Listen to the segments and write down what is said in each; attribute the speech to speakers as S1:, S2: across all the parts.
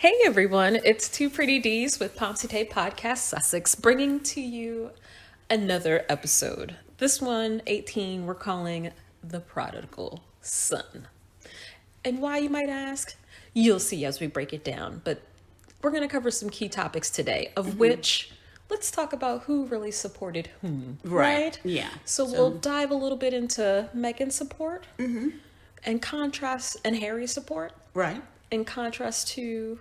S1: Hey everyone, it's Two Pretty D's with Pomsetay Podcast Sussex, bringing to you another episode. This one, 18, we're calling The Prodigal Son. And why, you might ask? You'll see as we break it down. But we're going to cover some key topics today, of which let's talk about who really supported whom. Right?
S2: Yeah.
S1: So we'll dive a little bit into Meghan's support and contrast, and Harry's support.
S2: Right.
S1: In contrast to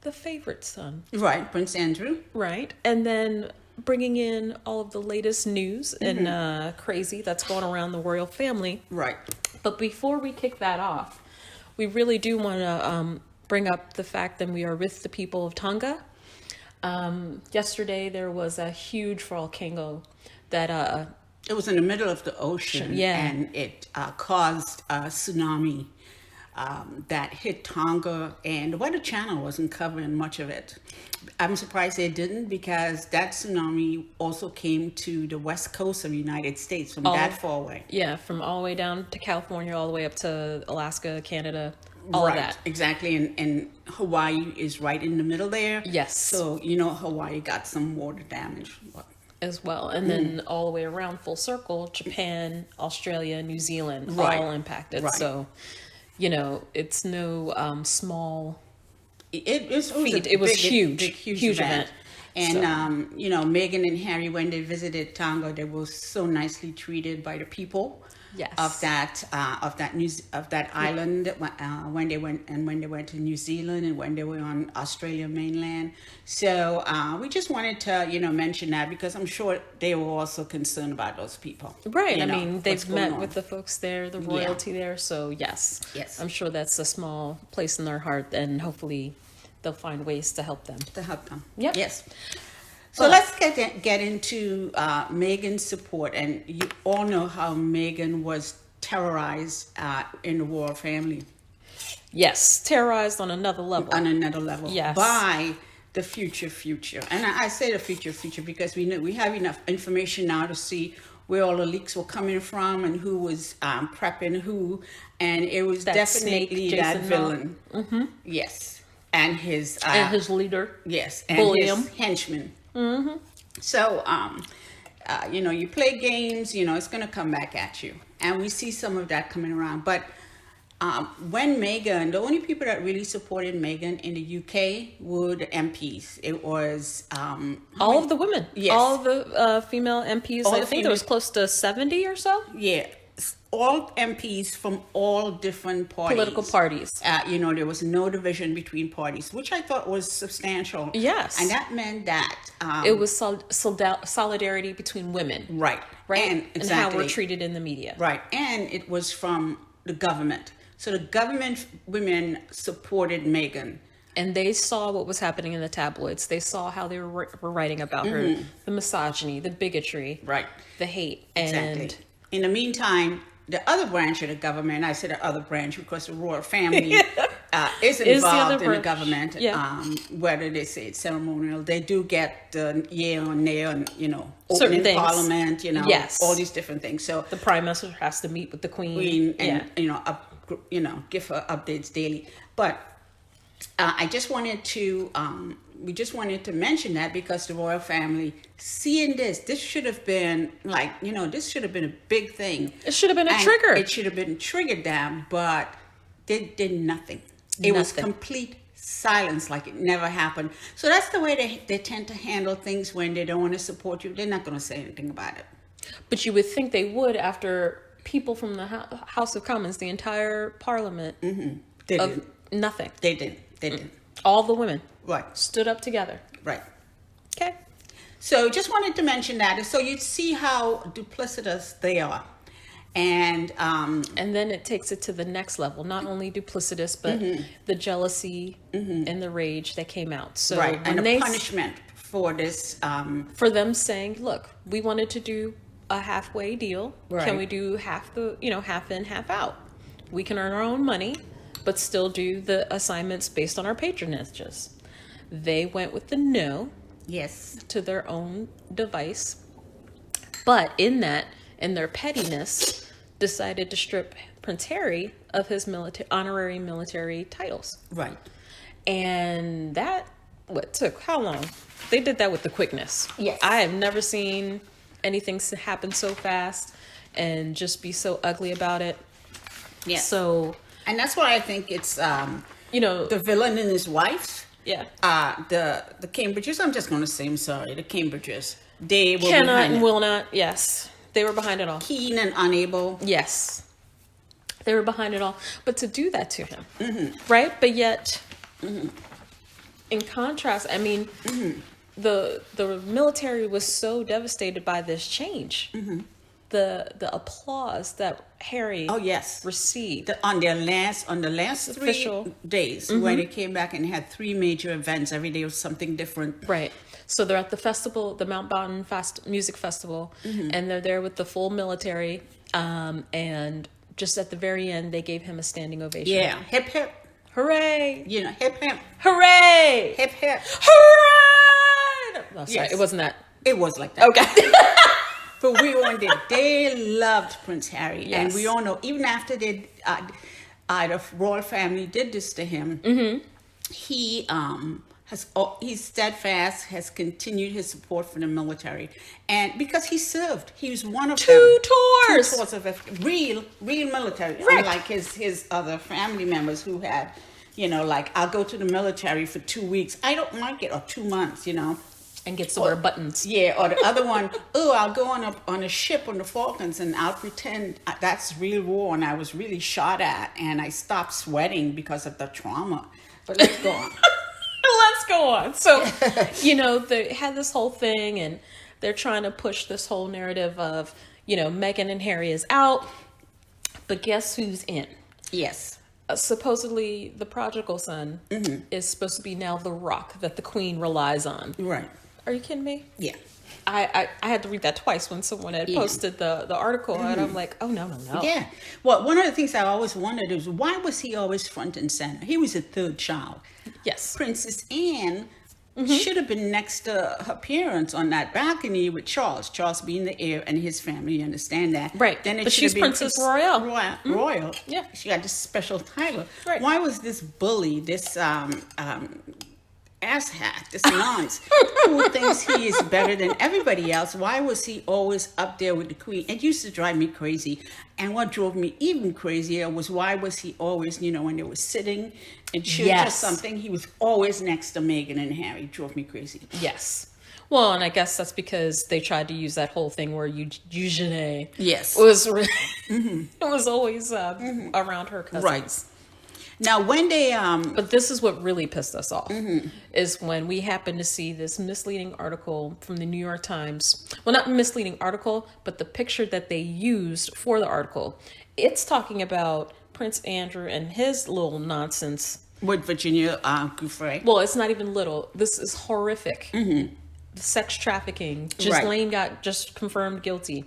S1: the favorite son.
S2: Right. Prince Andrew.
S1: Right. And then bringing in all of the latest news and crazy that's going around the royal family.
S2: Right.
S1: But before we kick that off, we really do want to bring up the fact that we are with the people of Tonga. Yesterday, there was a huge volcano that...
S2: it was in the middle of the ocean.
S1: Yeah.
S2: And it caused a tsunami that hit Tonga, and the Weather Channel wasn't covering much of it. I'm surprised they didn't, because that tsunami also came to the west coast of the United States from that far away.
S1: Yeah, from all the way down to California, all the way up to Alaska, Canada, all of that.
S2: Exactly. And Hawaii is right in the middle there.
S1: Yes.
S2: So, Hawaii got some water damage.
S1: As well. And then all the way around full circle, Japan, Australia, New Zealand,
S2: Right.
S1: all impacted.
S2: Right.
S1: So, it's no small
S2: It was
S1: feat. It was huge event.
S2: And,
S1: So-
S2: Meghan and Harry, when they visited Tonga, they were so nicely treated by the people
S1: Yes.
S2: of that island when they went to New Zealand and when they were on Australia mainland. So we just wanted to, mention that, because I'm sure they were also concerned about those people.
S1: Right. I
S2: what's
S1: mean, they've
S2: going
S1: met
S2: on.
S1: with the folks there, the royalty there. So, yes.
S2: Yes.
S1: I'm sure that's a small place in their heart, and hopefully they'll find ways to help them.
S2: To help them.
S1: Yep.
S2: Yes. So let's get into Meghan's support. And you all know how Meghan was terrorized in the royal family.
S1: Yes. Terrorized on another level.
S2: On another level.
S1: Yes.
S2: By the future. And I say the future because we have enough information now to see where all the leaks were coming from and who was prepping who. And it was
S1: That
S2: definitely
S1: snake,
S2: that
S1: Jason
S2: villain. Mm-hmm. Yes. And his
S1: leader.
S2: yes, and
S1: William.
S2: his henchmen. Mm-hmm. So, you play games, it's going to come back at you. And we see some of that coming around. But when Meghan, the only people that really supported Meghan in the UK were the MPs. It was...
S1: All of the women.
S2: Yes.
S1: All of the female MPs.
S2: All
S1: I
S2: the
S1: think there was close to 70 or so.
S2: Yeah. All MPs from all different parties.
S1: Political parties.
S2: There was no division between parties, which I thought was substantial.
S1: Yes.
S2: And that meant that...
S1: It was solidarity between women.
S2: Right.
S1: Right?
S2: And
S1: how we're treated in the media.
S2: Right. And it was from the government. So the government women supported Meghan.
S1: And they saw what was happening in the tabloids. They saw how they were writing about her. The misogyny, the bigotry.
S2: Right.
S1: The hate.
S2: Exactly.
S1: And
S2: in the meantime, the other branch of the government, I said the other branch because the royal family is involved in the government.
S1: Yeah.
S2: Whether they say it's ceremonial, they do get the yeah or nay on,
S1: certain
S2: opening
S1: things.
S2: Parliament,
S1: Yes.
S2: all these different things. So
S1: the prime minister has to meet with the queen.
S2: and give her updates daily. But I just wanted to we just wanted to mention that because the royal family seeing this should have been this should have been a big thing.
S1: It should have been a
S2: And
S1: trigger.
S2: It should have been triggered down, but they did nothing. It was complete silence, like it never happened. So that's the way they tend to handle things when they don't want to support you. They're not going to say anything about it.
S1: But you would think they would after people from the House of Commons, the entire parliament,
S2: They
S1: of
S2: didn't.
S1: nothing.
S2: They didn't.
S1: All the women
S2: Right.
S1: stood up together.
S2: Right.
S1: Okay.
S2: So just wanted to mention that. So you see how duplicitous they are. And
S1: then it takes it to the next level. Not only duplicitous, but the jealousy and the rage that came out. So
S2: right.
S1: when
S2: And the punishment for this
S1: for them saying, look, we wanted to do a halfway deal.
S2: Right.
S1: Can we do half in, half out? We can earn our own money, but still do the assignments based on our patronages. They went with the no.
S2: Yes.
S1: To their own device. But in their pettiness, decided to strip Prince Harry of his honorary military titles.
S2: Right.
S1: And that, what took, how long? They did that with the quickness.
S2: Yes.
S1: I have never seen anything happen so fast and just be so ugly about it.
S2: Yeah.
S1: So,
S2: and that's why I think it's,
S1: you know,
S2: the villain and his wife.
S1: yeah.
S2: The Cambridges, I'm just going to say, I'm sorry, the Cambridges. They were
S1: Cannot
S2: behind
S1: and
S2: it.
S1: will not. Yes. They were behind it all.
S2: Keen and unable.
S1: Yes. They were behind it all. But to do that to him, right? But yet, in contrast, I mean, the military was so devastated by this change. The applause that Harry received.
S2: On the last 3
S1: Official.
S2: days, when they came back and had 3 major events, every day was something different.
S1: Right. So they're at the festival, the Mountbatten Music Festival, and they're there with the full military. And just at the very end, they gave him a standing ovation.
S2: Yeah. Hip, hip.
S1: Hooray!
S2: You know, hip, hip.
S1: Hooray!
S2: Hip, hip.
S1: Hooray! Oh, sorry,
S2: Yes.
S1: It wasn't that.
S2: It was like that.
S1: Okay.
S2: But we all did. They loved Prince Harry.
S1: Yes.
S2: And we all know, even after the royal family did this to him, he he's steadfast, has continued his support for the military. And because he served, he was one of them.
S1: Two tours.
S2: 2 tours of real military.
S1: Right.
S2: Unlike his other family members who had, you know, like, I'll go to the military for 2 weeks. I don't like it, or 2 months, you know.
S1: And gets to wear buttons.
S2: Yeah, or the other one, I'll go on a ship on the Falklands and I'll pretend that's real war and I was really shot at and I stopped sweating because of the trauma. But let's go on.
S1: Let's go on. So, you know, they had this whole thing and they're trying to push this whole narrative of, you know, Meghan and Harry is out, but guess who's in?
S2: Yes.
S1: Supposedly the prodigal son is supposed to be now the rock that the queen relies on.
S2: Right.
S1: Are you kidding me?
S2: Yeah.
S1: I had to read that twice when someone had posted the article and I'm like, oh, no.
S2: Yeah. Well, one of the things I always wondered is, why was he always front and center? He was a 3rd child.
S1: Yes.
S2: Princess Anne should have been next to her parents on that balcony with Charles. Charles being the heir and his family, you understand that.
S1: Right.
S2: Then
S1: But
S2: should
S1: she's
S2: have been
S1: Princess Royal.
S2: Royal.
S1: Yeah.
S2: She got this special title.
S1: Right.
S2: Why was this bully, this asshat, this nonce, who thinks he is better than everybody else? Why was he always up there with the queen? It used to drive me crazy. And what drove me even crazier was, why was he always, you know, when they were sitting in church or something, he was always next to Meghan and Harry. It drove me crazy.
S1: Yes. Well, and I guess that's because they tried to use that whole thing where Eugenie
S2: Yes.
S1: it was always around her cousins.
S2: Right. Now, when they
S1: But this is what really pissed us off, is when we happened to see this misleading article from the New York Times. Well, not misleading article, but the picture that they used for the article. It's talking about Prince Andrew and his little nonsense.
S2: with Virginia Giuffre.
S1: Well, it's not even little. This is horrific. Sex trafficking. Ghislaine got just confirmed guilty.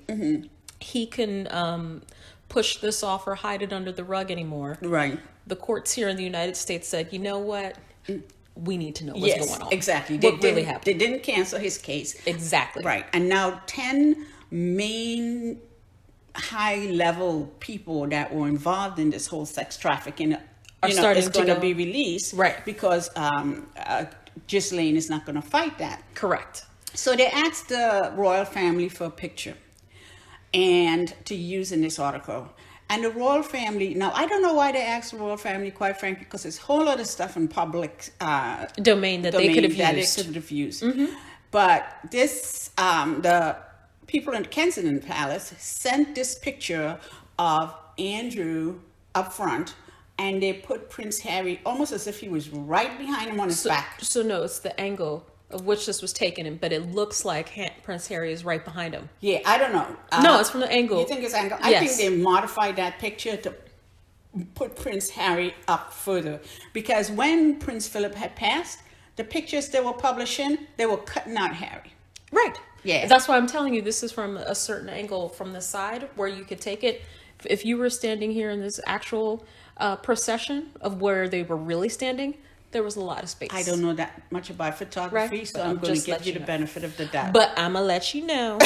S1: He can push this off or hide it under the rug anymore.
S2: Right.
S1: The courts here in the United States said, you know what? We need to know what's going on.
S2: Exactly.
S1: What really happened.
S2: They didn't cancel his case.
S1: Exactly.
S2: Right. And now 10 main high-level people that were involved in this whole sex trafficking
S1: Are starting
S2: is
S1: to
S2: going to
S1: go-
S2: be released.
S1: Right.
S2: Because Ghislaine is not going to fight that.
S1: Correct.
S2: So they asked the royal family for a picture and to use in this article. And the royal family, now I don't know why they asked the royal family, quite frankly, because there's a whole lot of stuff in public
S1: Domain that they could have
S2: that
S1: used.
S2: they could have used. But this, the people in Kensington Palace sent this picture of Andrew up front, and they put Prince Harry almost as if he was right behind him on his back.
S1: So no, it's the angle of which this was taken, but it looks like Prince Harry is right behind him.
S2: Yeah, I don't know.
S1: No, it's from the angle.
S2: You think it's angle? I
S1: Yes.
S2: think they modified that picture to put Prince Harry up further. Because when Prince Philip had passed, the pictures they were publishing, they were cutting out Harry.
S1: Right.
S2: Yeah.
S1: That's why I'm telling you this is from a certain angle from the side where you could take it. If you were standing here in this actual procession of where they were really standing, there was a lot of space.
S2: I don't know that much about photography,
S1: Right,
S2: so
S1: but
S2: I'm
S1: I'm
S2: going to
S1: just
S2: give
S1: let
S2: you
S1: you
S2: the
S1: know.
S2: benefit of the doubt.
S1: But I'm going to let you know.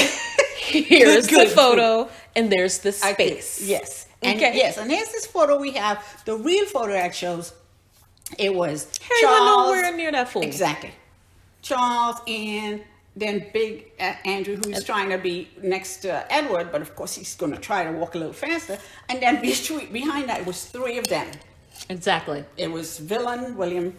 S1: Here's
S2: Good.
S1: the photo, and there's the space.
S2: Yes. And
S1: Okay.
S2: yes, and here's this photo we have, the real photo that shows It was
S1: Harry
S2: Charles.
S1: went nowhere near that fool.
S2: Exactly. Charles and then big Andrew, who's trying to be next to Edward, but of course he's going to try to walk a little faster. And then behind that, it was three of them.
S1: Exactly.
S2: It was villain William,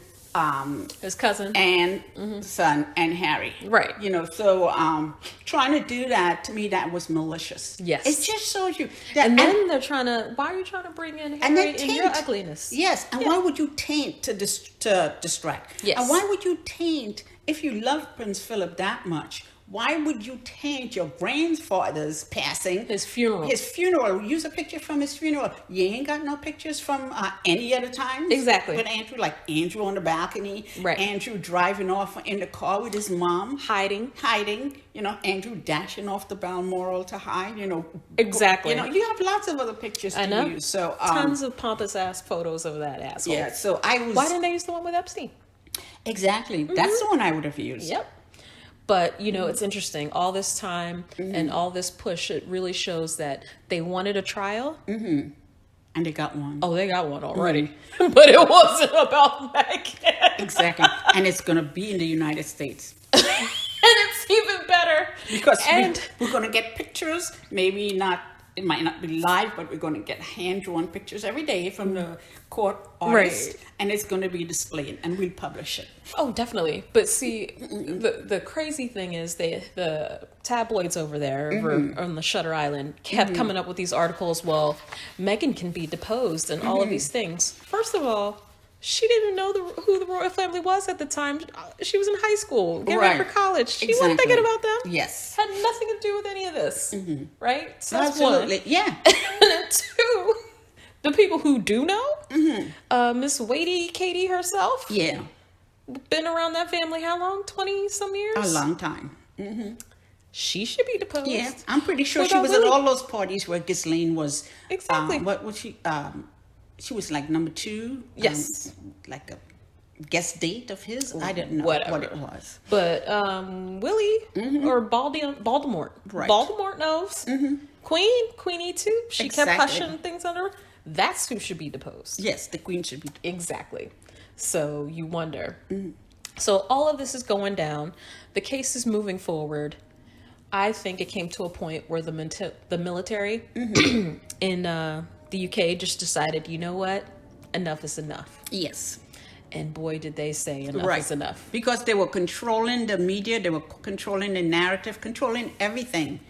S1: his cousin,
S2: and son, and Harry.
S1: Right.
S2: You know, so trying to do that, to me, that was malicious.
S1: Yes.
S2: It just shows you that.
S1: And then they're trying to. Why are you trying to bring in Harry in your ugliness?
S2: Yes. And why would you taint to distract?
S1: Yes.
S2: And why would you taint if you love Prince Philip that much? Why would you taint your grandfather's passing?
S1: His funeral.
S2: His funeral. Use a picture from his funeral. You ain't got no pictures from any other times.
S1: Exactly.
S2: With Andrew, like Andrew on the balcony.
S1: Right.
S2: Andrew driving off in the car with his mom.
S1: Hiding.
S2: You know, Andrew dashing off the Balmoral to hide, you know.
S1: Exactly.
S2: You know, you have lots of other pictures to use. So,
S1: tons of pompous ass photos of that asshole.
S2: Yeah, so I was...
S1: Why didn't they use the one with Epstein?
S2: Exactly. That's the one I would have used.
S1: Yep. But, you know, it's interesting. All this time and all this push, it really shows that they wanted a trial.
S2: And they got one.
S1: Oh, they got one already. But it wasn't about Meghan.
S2: Exactly. And it's going to be in the United States.
S1: And it's even better.
S2: Because we're going to get pictures, maybe not, it might not be live, but we're going to get hand-drawn pictures every day from the court artist.
S1: Right.
S2: And it's going to be displayed, and we'll publish it.
S1: Oh, definitely. But see, the crazy thing is the tabloids over there over on the Shutter Island kept coming up with these articles. Well, Meghan can be deposed and all of these things. First of all, she didn't know who the royal family was at the time. She was in high school, getting ready for college. She wasn't thinking about them.
S2: Yes.
S1: Had nothing to do with any of this. Right? So that's
S2: Absolutely.
S1: one.
S2: Yeah.
S1: And then two, the people who do know, Miss Wadey Katie herself.
S2: Yeah.
S1: Been around that family how long? 20 some years?
S2: A long time.
S1: She should be deposed.
S2: Yeah. I'm pretty sure
S1: What
S2: she
S1: about
S2: was at
S1: Lily?
S2: all those parties where Ghislaine was.
S1: Exactly.
S2: What was she? She was like number 2.
S1: Yes.
S2: Like a guest date of his. I didn't know
S1: Whatever.
S2: what it was.
S1: But Willie or Baltimore.
S2: Right.
S1: Baltimore knows. Queenie too. She kept
S2: Exactly.
S1: hushing things under her. That's who should be deposed.
S2: Yes, the queen should be.
S1: Exactly. So you wonder. So all of this is going down. The case is moving forward. I think it came to a point where the military in the UK just decided, you know what? Enough is enough.
S2: Yes.
S1: And boy, did they say enough is enough.
S2: Because they were controlling the media, they were controlling the narrative, controlling everything,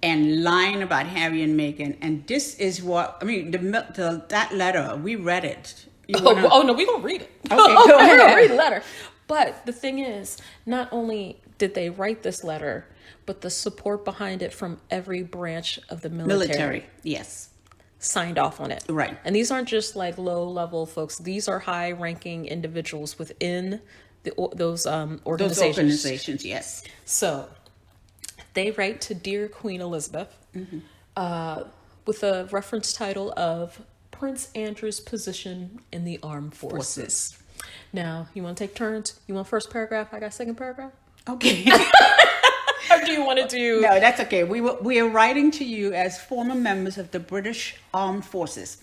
S2: and lying about Harry and Meghan. And this is what, I mean, that letter, we read it.
S1: Oh, no, we're going to read it.
S2: Okay, go ahead.
S1: We're going to read the letter. But the thing is, not only did they write this letter, but the support behind it from every branch of the military.
S2: Yes.
S1: Signed off on it.
S2: Right.
S1: And these aren't just like low-level folks. These are high-ranking individuals within those organizations.
S2: Those organizations, yes.
S1: So they write to Dear Queen Elizabeth with a reference title of Prince Andrew's position in the armed forces. Now, you want to take turns? You want first paragraph? I got second paragraph?
S2: Okay.
S1: Or do you want to do...
S2: No, that's okay. We are writing to you as former members of the British Armed Forces.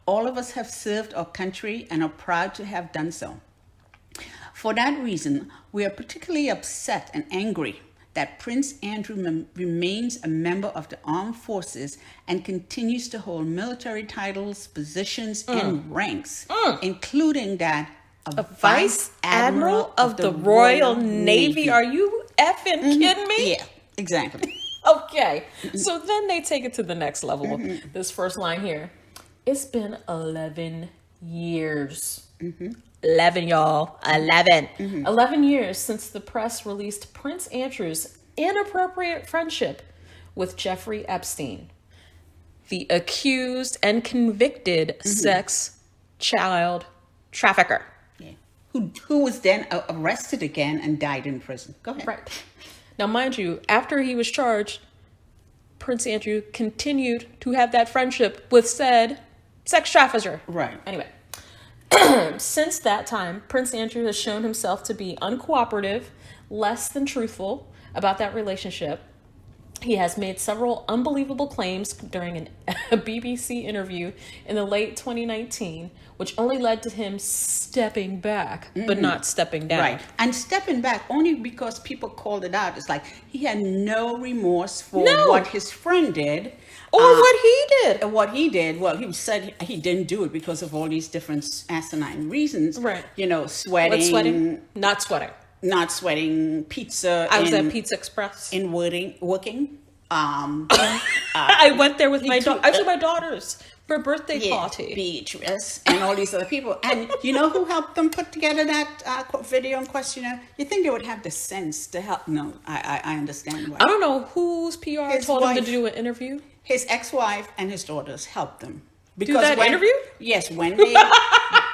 S2: All of us have served our country and are proud to have done so. For that reason, we are particularly upset and angry that Prince Andrew remains a member of the armed forces and continues to hold military titles, positions, and ranks, including that of
S1: Vice Admiral of the Royal Navy. Are you effing kidding me?
S2: Yeah, exactly.
S1: Okay. So then they take it to the next level. This first line here. It's been 11 years. 11, y'all. 11. 11 years since the press released Prince Andrew's inappropriate friendship with Jeffrey Epstein, the accused and convicted sex child trafficker.
S2: Yeah. Who was then arrested again and died in prison. Go ahead.
S1: Right. Now, mind you, after he was charged, Prince Andrew continued to have that friendship with said sex trafficker.
S2: Right.
S1: Anyway, since that time, Prince Andrew has shown himself to be uncooperative, less than truthful about that relationship. He has made several unbelievable claims during a BBC interview in the late 2019, which only led to him stepping back, but not stepping down.
S2: Right. And stepping back only because people called it out. It's like he had no remorse for what his friend did.
S1: Or what he did.
S2: And what he did, well, he said he didn't do it because of all these different asinine reasons.
S1: Right.
S2: You know, sweating.
S1: What sweating? Not sweating.
S2: Not sweating, pizza.
S1: I was at Pizza Express.
S2: In working.
S1: I went there with my daughter. I was with my daughters for a birthday party.
S2: Beatrice and all these other people. And you know who helped them put together that video and questionnaire? You think they would have the sense to help? No, I understand why.
S1: I don't know whose PR
S2: His
S1: told him
S2: wife.
S1: to do an interview.
S2: His ex-wife and his daughters helped them.
S1: Do that interview?
S2: Yes, when they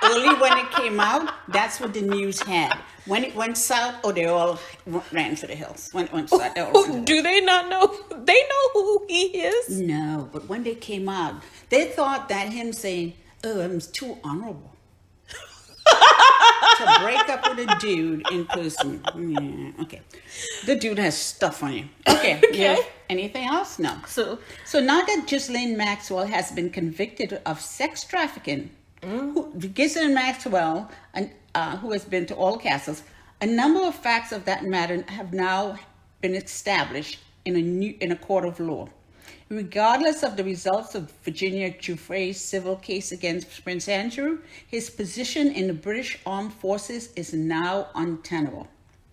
S2: early when it came out, that's what the news had. When it went south, they all ran for the hills. When it went south, they all ran for the hills.
S1: Do they not know? They know who he is.
S2: No, but when they came out, they thought that him saying, "Oh, I'm too honorable to break up with a dude in person." Yeah, okay, the dude has stuff on you. Okay.
S1: Okay.
S2: Anything else? No.
S1: So
S2: now that Ghislaine Maxwell has been convicted of sex trafficking, Ghislaine Maxwell, who has been to all castles, a number of facts of that matter have now been established in a court of law. Regardless of the results of Virginia Giuffre's civil case against Prince Andrew, his position in the British Armed Forces is now untenable.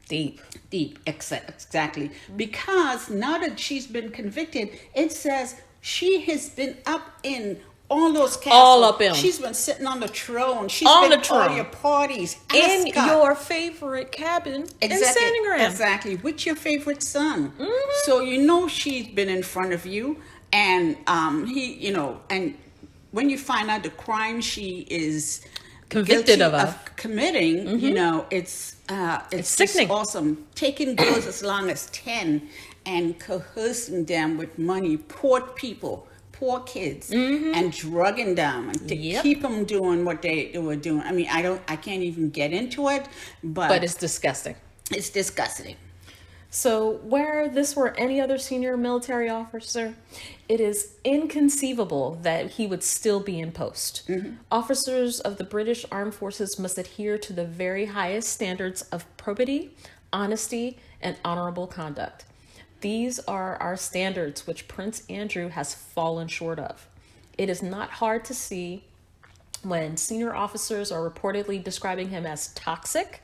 S1: deep.
S2: Exactly. Because now that she's been convicted, it says she has been up in all those castles.
S1: All up in.
S2: She's been sitting on the throne. She's
S1: On
S2: been
S1: the throne.
S2: all your parties.
S1: In
S2: Ascot.
S1: your favorite cabin in Sandringham.
S2: Exactly. With your favorite son. So you know she's been in front of you, and and when you find out the crime she is
S1: Convicted
S2: guilty
S1: of
S2: committing, it's
S1: sickening.
S2: just awesome. Taking girls as long as 10 and coercing them with money, poor people, poor kids, and drugging them and to keep them doing what they were doing. I mean, I can't even get into it, but
S1: it's disgusting.
S2: It's disgusting.
S1: So, where this were any other senior military officer, it is inconceivable that he would still be in post. Officers of the British Armed Forces must adhere to the very highest standards of probity, honesty, and honorable conduct. These are our standards which Prince Andrew has fallen short of. It is not hard to see when senior officers are reportedly describing him as toxic,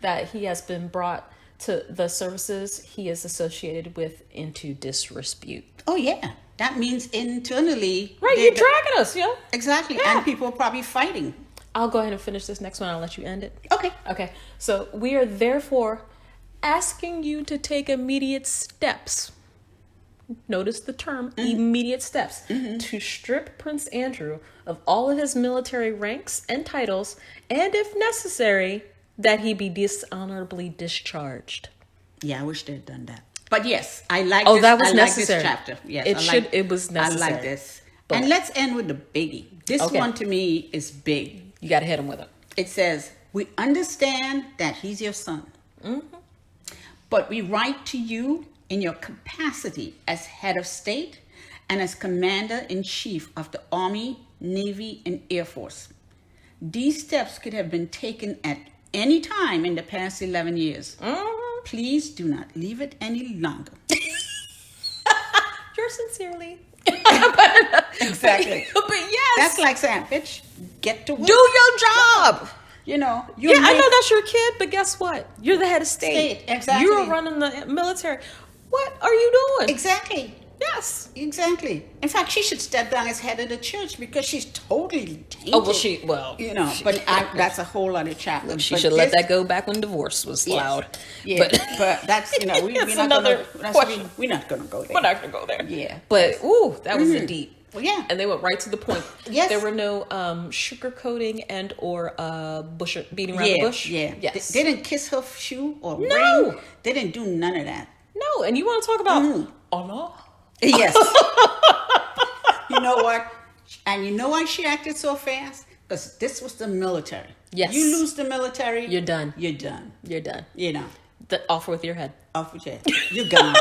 S1: that he has been brought to the services he is associated with into disrepute.
S2: Oh yeah, that means internally.
S1: Right, you're dragging us, yeah?
S2: Exactly,
S1: Yeah.
S2: and people are probably fighting.
S1: I'll go ahead and finish this next one. I'll let you end it.
S2: Okay.
S1: Okay, so we are therefore asking you to take immediate steps. Notice the term immediate steps to strip Prince Andrew of all of his military ranks and titles, and if necessary, that he be dishonorably discharged.
S2: Yeah, I wish they'd done that. But yes, I like
S1: Oh,
S2: this.
S1: that was
S2: I
S1: necessary.
S2: Like this chapter. Yes,
S1: It was necessary.
S2: I like this.
S1: But-
S2: And let's end with the biggie. This
S1: Okay.
S2: one to me is big.
S1: You got to hit him with it.
S2: It says, "We understand that he's your son, but we write to you in your capacity as head of state and as commander-in-chief of the Army, Navy, and Air Force. These steps could have been taken at any time in the past 11 years. Please do not leave it any longer."
S1: Yours sincerely.
S2: Exactly.
S1: But yes.
S2: That's like saying, bitch, get to work.
S1: Do your job.
S2: You know,
S1: Yeah, I know that's your kid, but guess what? You're the head of state.
S2: Exactly.
S1: You're running the military. What are you doing?
S2: Exactly.
S1: Yes.
S2: Exactly. In fact, she should step down as head of the church because she's totally tainted. But that's a whole other chapter.
S1: She should let that go back when divorce was loud.
S2: Yeah, but that's, we're
S1: That's
S2: not
S1: another question.
S2: we're not going to go there.
S1: We're not going to go there.
S2: Yeah.
S1: But, ooh, that was a deep.
S2: Well, yeah.
S1: And they went right to the point.
S2: Yes.
S1: There were no sugarcoating and or beating around the bush.
S2: Yeah.
S1: Yes.
S2: They didn't kiss her shoe or
S1: No.
S2: ring. They didn't do none of that.
S1: No, and you want to talk about honor?
S2: Yes. You know what? And you know why she acted so fast? Because this was the military.
S1: Yes.
S2: You lose the military.
S1: You're done.
S2: You're done.
S1: You're done.
S2: You know.
S1: Off with your head.
S2: Off with your head. You're gone.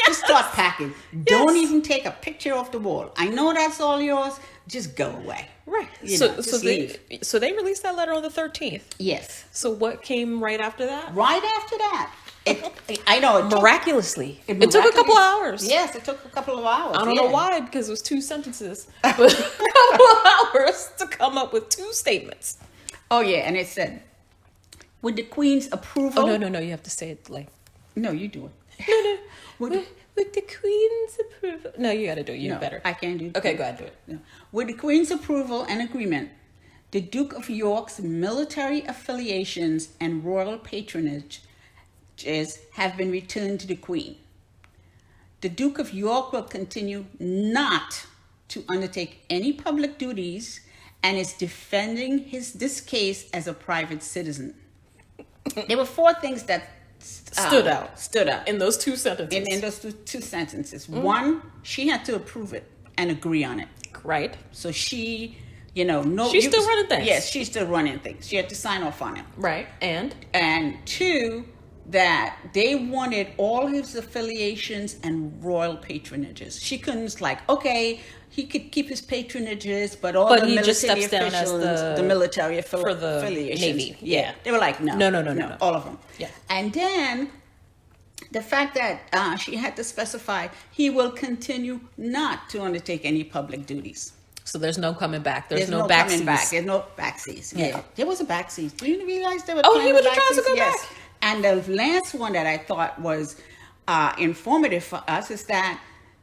S2: Just start packing. Don't even take a picture off the wall. I know that's all yours. Just go away.
S1: Right.
S2: You
S1: So
S2: know,
S1: so
S2: just leave.
S1: they released that letter on the 13th.
S2: Yes.
S1: So what came right after that?
S2: Right after that, I know it took,
S1: Miraculously. It took a couple of hours.
S2: Yes, it took a couple of hours.
S1: I don't know why, because it was 2 sentences, but a couple of hours to come up with 2 statements.
S2: Oh yeah, and it said, with the Queen's approval.
S1: Oh no, you have to say it like.
S2: No, you do it.
S1: No. With the Queen's approval. No, you got to do it. You
S2: No,
S1: better.
S2: I can't do it.
S1: Okay, go ahead, do it.
S2: No. With the Queen's approval and agreement, the Duke of York's military affiliations and royal patronages have been returned to the Queen. The Duke of York will continue not to undertake any public duties and is defending this case as a private citizen. There were 4 things that stood out
S1: In those 2 sentences.
S2: in those two sentences. One, she had to approve it and agree on it.
S1: Right.
S2: So she, no.
S1: She's still running things.
S2: Yes, she's still running things. She had to sign off on it.
S1: Right. And
S2: 2, that they wanted all his affiliations and royal patronages. She couldn't okay, he could keep his patronages, but the
S1: he
S2: military
S1: just steps down as
S2: the military
S1: for the
S2: affiliations.
S1: Navy. Yeah.
S2: They were like, no,
S1: No.
S2: all of them.
S1: Yeah.
S2: And then the fact that she had to specify he will continue not to undertake any public duties.
S1: so there's no coming back. There's no
S2: coming back.
S1: backseas.
S2: There's no backseas.
S1: Yeah.
S2: Yeah. There was a backseas. Do you realize there was
S1: He was trying to go
S2: yes.
S1: back.
S2: And the last one that I thought was informative for us is that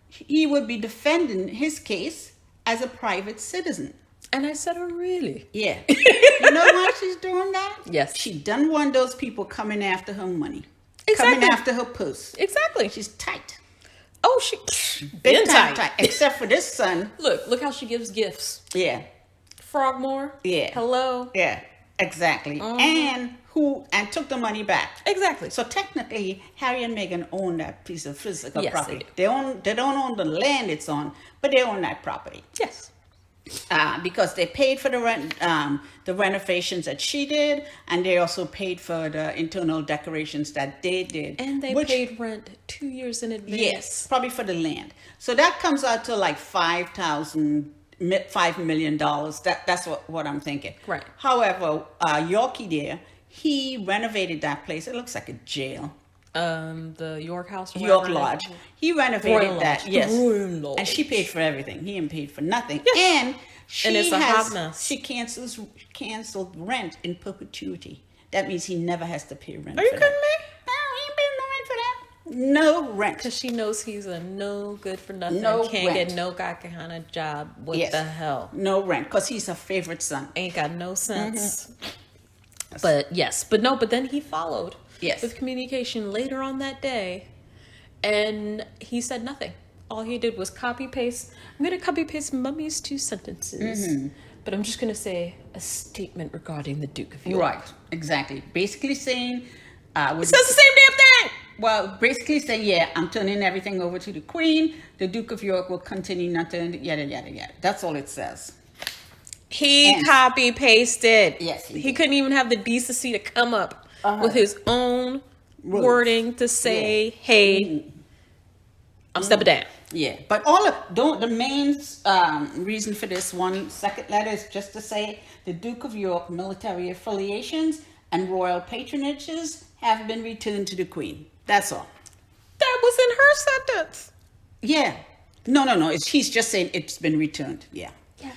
S2: he would be defending his case as a private citizen.
S1: And I said, oh, really?
S2: Yeah. You know why she's doing that?
S1: Yes.
S2: She done want those people coming after her money.
S1: Exactly.
S2: Coming after her purse.
S1: Exactly.
S2: She's tight.
S1: Oh, she
S2: Big
S1: been
S2: time
S1: tight.
S2: tight. Except for this son.
S1: Look how she gives gifts.
S2: Yeah.
S1: Frogmore.
S2: Yeah.
S1: Hello.
S2: Yeah. Exactly. And took the money back.
S1: Exactly.
S2: So technically, Harry and Meghan own that piece of physical
S1: Yes,
S2: property.
S1: they
S2: They don't own the land it's on, but they own that property.
S1: Yes.
S2: Because they paid for the rent, the renovations that she did, and they also paid for the internal decorations that they did.
S1: And they paid rent 2 years in advance.
S2: Yes, probably for the land. So that comes out to like $5 million. That's what I'm thinking.
S1: Right.
S2: However, Yorkie there, he renovated that place. It looks like a jail.
S1: The York House. or
S2: York
S1: whatever.
S2: Lodge. He renovated
S1: Royal
S2: that.
S1: Lodge.
S2: Yes.
S1: Royal Lodge.
S2: And she paid for everything. He didn't pay for nothing.
S1: Yes.
S2: And she
S1: it's a hot mess.
S2: She canceled rent in perpetuity. That means he never has to pay rent.
S1: Are you
S2: for
S1: kidding
S2: that.
S1: me?
S2: No, he ain't paying no rent for that. No rent.
S1: Because she knows he's a no good for nothing.
S2: No
S1: Can't
S2: rent.
S1: get no kind of job. What
S2: Yes.
S1: the hell?
S2: No rent, because he's her favorite son.
S1: Ain't got no sense.
S2: Mm-hmm.
S1: But then he followed.
S2: Yes.
S1: With communication later on that day, and he said nothing. All he did was copy paste. I'm going to copy paste Mummy's 2 sentences, but I'm just going to say a statement regarding the Duke of York.
S2: Right, exactly. Basically saying...
S1: It says the same damn thing.
S2: Well, basically saying, yeah, I'm turning everything over to the Queen. The Duke of York will continue not to... Yada, yada, yada. That's all it says.
S1: He copy pasted.
S2: Yes, he
S1: he
S2: did.
S1: couldn't even have the decency to come up with his own wording to say, "Hey, I'm stepping down."
S2: Yeah, but the main reason for this second letter is just to say the Duke of York military affiliations and royal patronages have been returned to the Queen. That's all.
S1: That was in her sentence.
S2: Yeah. No. He's just saying it's been returned. Yeah.
S1: Yeah.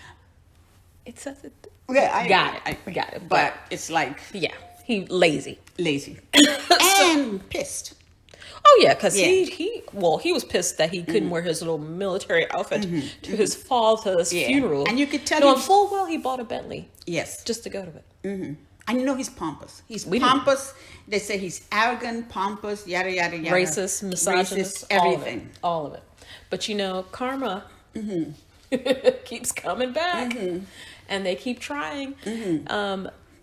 S1: It says it.
S2: Yeah, I
S1: got it.
S2: But it's like
S1: Yeah, he lazy.
S2: lazy and pissed.
S1: Oh yeah, because
S2: Yeah.
S1: he was pissed that he couldn't wear his little military outfit to his father's funeral.
S2: And you could tell
S1: knowing
S2: he-
S1: full well he bought a Bentley
S2: Yes.
S1: just to go to it.
S2: I know he's pompous. He's
S1: We do.
S2: pompous. They say he's arrogant, pompous, yada, yada, yada.
S1: Racist, misogynist,
S2: everything.
S1: all of it. But karma keeps coming back, and they keep trying.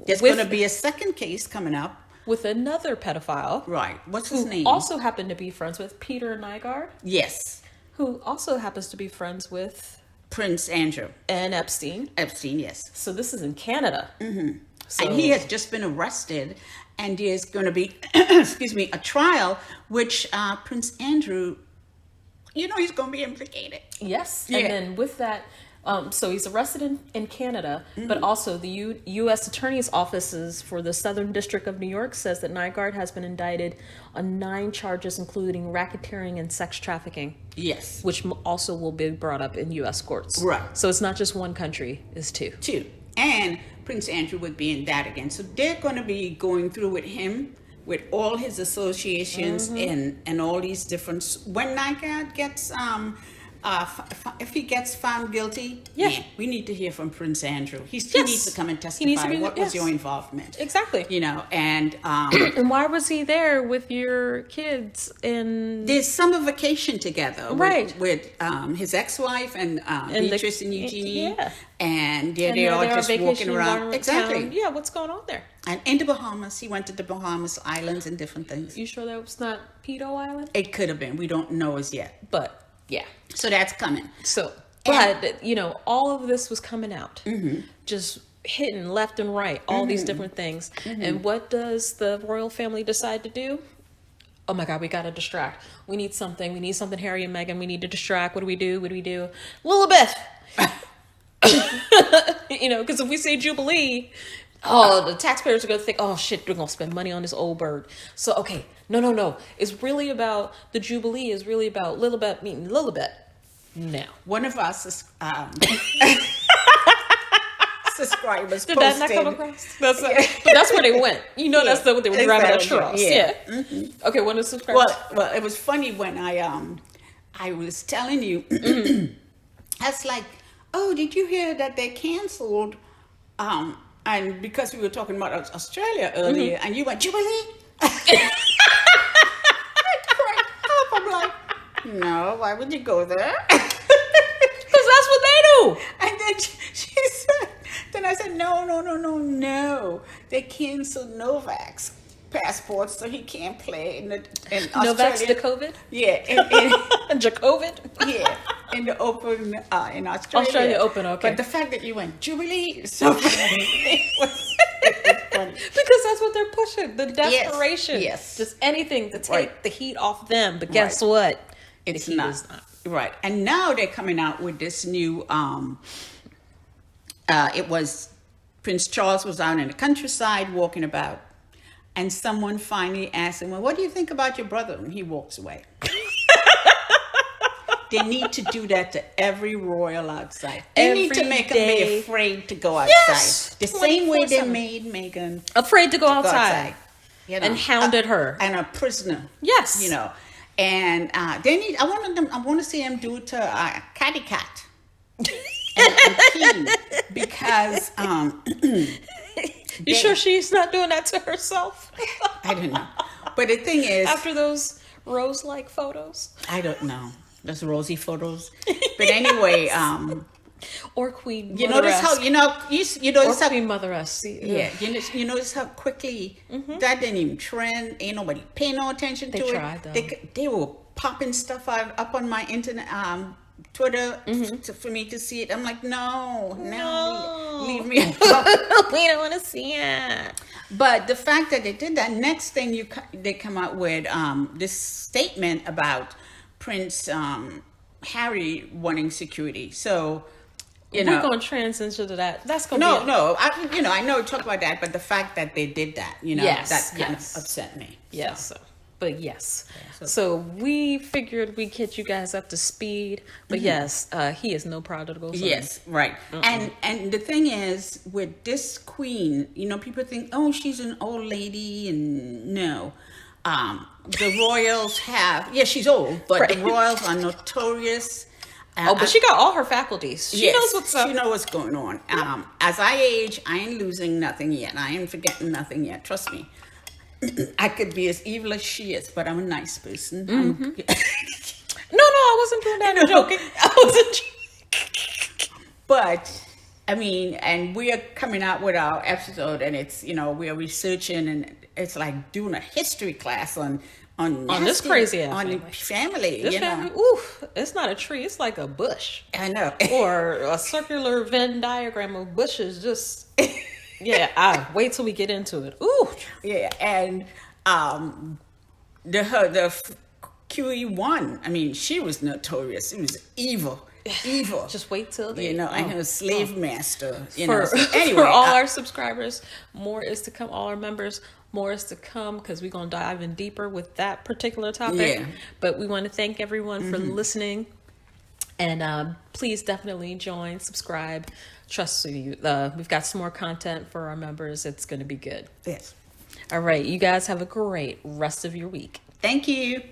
S2: There's going to be a second case coming up.
S1: with another pedophile,
S2: Right. What's his
S1: who
S2: name?
S1: also happened to be friends with Peter Nygaard,
S2: Yes.
S1: who also happens to be friends with
S2: Prince Andrew.
S1: Anne Epstein.
S2: Epstein, yes.
S1: So this is in Canada. So,
S2: And he has just been arrested, and there's going to be, excuse me, a trial, which Prince Andrew he's going to be implicated.
S1: Yes.
S2: Yeah.
S1: And then with that, so he's arrested in Canada, but also the U.S. Attorney's offices for the Southern District of New York says that Nygaard has been indicted on 9 charges, including racketeering and sex trafficking.
S2: Yes.
S1: Which also will be brought up in U.S. courts.
S2: Right.
S1: So it's not just one country, it's 2.
S2: 2. And Prince Andrew would be in that again. So they're going to be going through with him, with all his associations and all these different. When Nygaard gets, if he gets found guilty, we need to hear from Prince Andrew. He needs to come and testify. What was your involvement?
S1: Exactly.
S2: And
S1: and why was he there with your kids in
S2: there's summer vacation together,
S1: right?
S2: With his ex-wife and Duchess and Eugenie, and they are just walking around. Exactly.
S1: Town. Yeah, what's going on there?
S2: And in the Bahamas, he went to the Bahamas Islands and different things.
S1: You sure that was not Pedo Island?
S2: It could have been. We don't know as yet,
S1: but yeah.
S2: So that's coming.
S1: So, but all of this was coming out, just hitting left and right, all these different things. And what does the royal family decide to do? Oh my God, we got to distract. We need something. We need something, Harry and Meghan. We need to distract. What do we do? Lilibeth. Because if we say Jubilee, the taxpayers are going to think, oh shit, we're going to spend money on this old bird. So, okay, no. It's really about, the Jubilee is really about Lilibeth meeting Lilibeth. Now,
S2: one of us subscribers
S1: did that not come across? That's where they went. That's what they were grabbing at Charles. Yeah. Okay, one of the subscribers.
S2: Well, it was funny when I was telling you, I was like, oh, did you hear that they canceled? And because we were talking about Australia earlier, and you went, Jubilee? I'm like, no, why would you go there?
S1: Because that's what they do.
S2: And then she said, then I said, no. They canceled Novak's passports, so he can't play in Australia.
S1: Novak's the COVID?
S2: Yeah.
S1: Jacovid?
S2: Yeah. In the Open in Australia.
S1: Australia Open, okay.
S2: But the fact that you went, Jubilee, is so funny. It was funny.
S1: Because that's what they're pushing. The desperation.
S2: Yes.
S1: Just anything to take the heat off them. But guess what?
S2: It's not. Right. And now they're coming out with this new, it was, Prince Charles was out in the countryside walking about. And someone finally asked him, well, what do you think about your brother? And he walks away. They need to do that to every royal outside. They need to make them be afraid to go outside.
S1: Yes!
S2: The same way they made Meghan
S1: afraid to go outside. And hounded her.
S2: And a prisoner.
S1: Yes.
S2: And they need, I want to see them do it to Catty Cat. and King, because
S1: you sure she's not doing that to herself?
S2: I don't know. But the thing is,
S1: after those rose-like photos,
S2: I don't know. Those rosy photos. But anyway,
S1: or Queen Mother.
S2: You notice how you notice how
S1: Queen Mother-esque.
S2: Yeah, you notice how quickly that didn't even trend. Ain't nobody paying no attention to it.
S1: They tried though.
S2: They were popping stuff up on my internet. Twitter for me to see it. I'm like, no, leave me alone.
S1: We don't want to see it.
S2: But the fact that they did that, next thing they come out with this statement about Prince Harry wanting security. So, we're going to transition to that. That's going to I know we talk about that, but the fact that they did that, that kind of upset me.
S1: Yes. So. But yes. So we figured we'd get you guys up to speed. But yes, he is no prodigal son.
S2: Yes, right. And the thing is, with this queen, people think, oh, she's an old lady, and no. The royals she's old, but the royals are notorious.
S1: But she got all her faculties. She knows what's up.
S2: She knows what's going on. As I age, I ain't losing nothing yet. I ain't forgetting nothing yet. Trust me. I could be as evil as she is, but I'm a nice person.
S1: No, I wasn't doing that. I'm joking. I wasn't joking.
S2: But, I mean, and we are coming out with our episode, and it's, we are researching, and it's like doing a history class on
S1: this crazy ass
S2: family.
S1: This family, it's not a tree, it's like a bush.
S2: I know.
S1: Or a circular Venn diagram of bushes. Just wait till we get into it. Ooh.
S2: Yeah, and the QE1. I mean, she was notorious. It was evil. Evil.
S1: Just wait till they,
S2: and her slave master.
S1: For,
S2: So anyway,
S1: for all our subscribers, more is to come. All our members, more is to come, because we're going to dive in deeper with that particular topic.
S2: Yeah.
S1: But we want to thank everyone for listening. And please definitely join, subscribe. Trust me, we've got some more content for our members. It's going to be good.
S2: Yes.
S1: All right. You guys have a great rest of your week.
S2: Thank you.